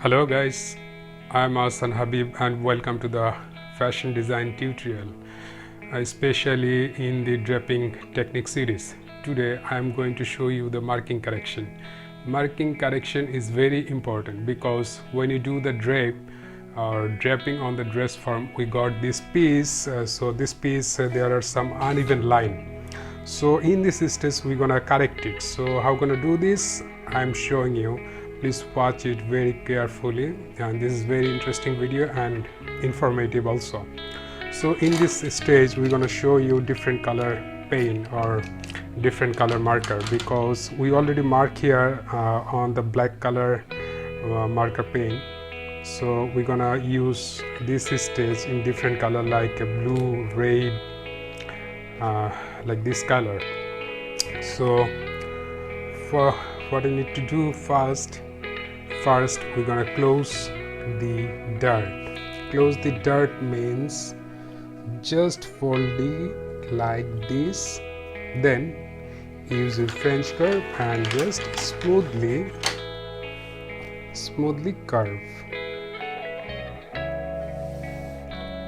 Hello guys, I am Ahshan Habib and welcome to the fashion design tutorial, especially in the draping technique series. Today I am going to show you the marking correction. Marking correction is very important because when you do the drape or draping on the dress form, we got this piece, so this piece there are some uneven line. So in this stage we're gonna correct it. So how gonna do this? I'm showing you. Please watch it very carefully, and this is very interesting video and informative also. So in this stage we're going to show you different color pen or different color marker, because we already mark here on the black color marker pen. So we're gonna use this stage in different color like a blue, red, like this color. So for what I need to do first we're gonna close the dirt. Close the dirt means just fold it like this, then use your French curve and just smoothly curve.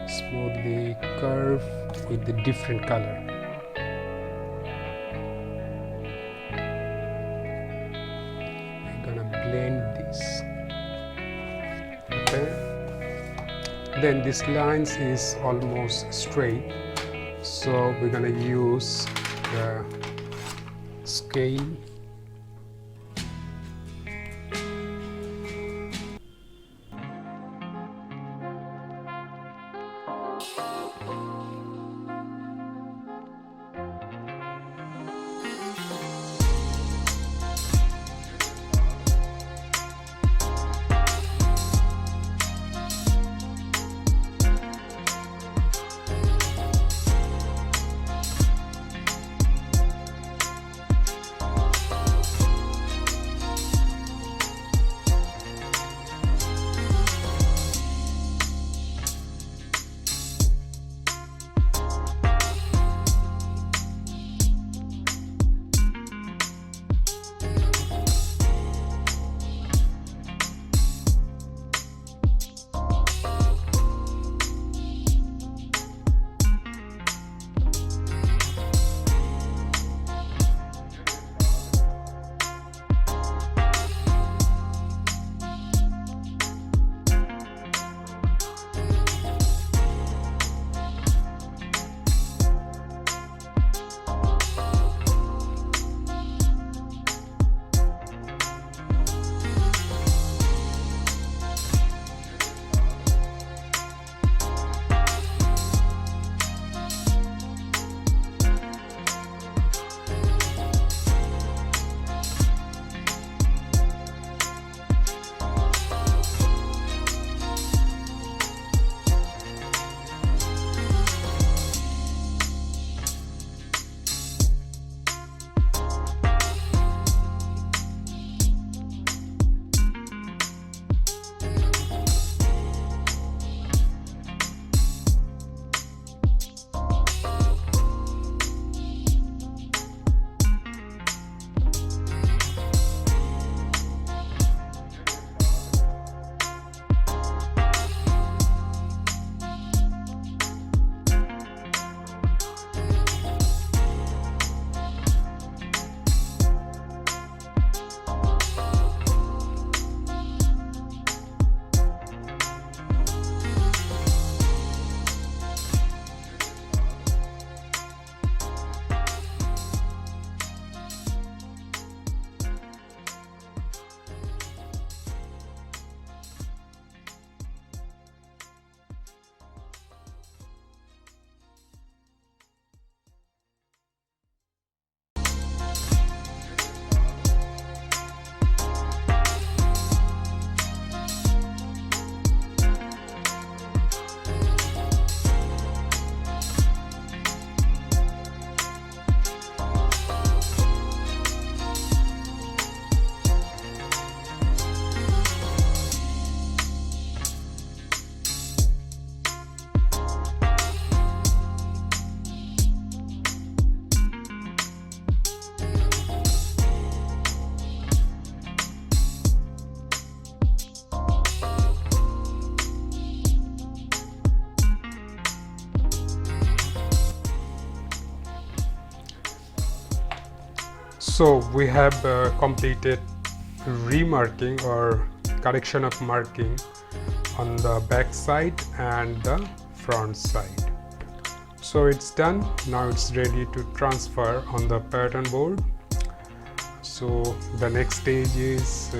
Smoothly curve with the different color. Blend this. Okay, then this lines is almost straight, so we're gonna use the scale. So we have completed remarking or correction of marking on the back side and the front side. So it's done. Now it's ready to transfer on the pattern board. So the next stage is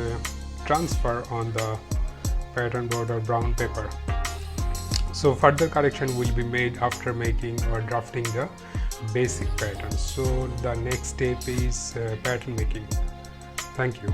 transfer on the pattern board or brown paper. So further correction will be made after making or drafting the basic pattern. So the next step is pattern making. Thank you.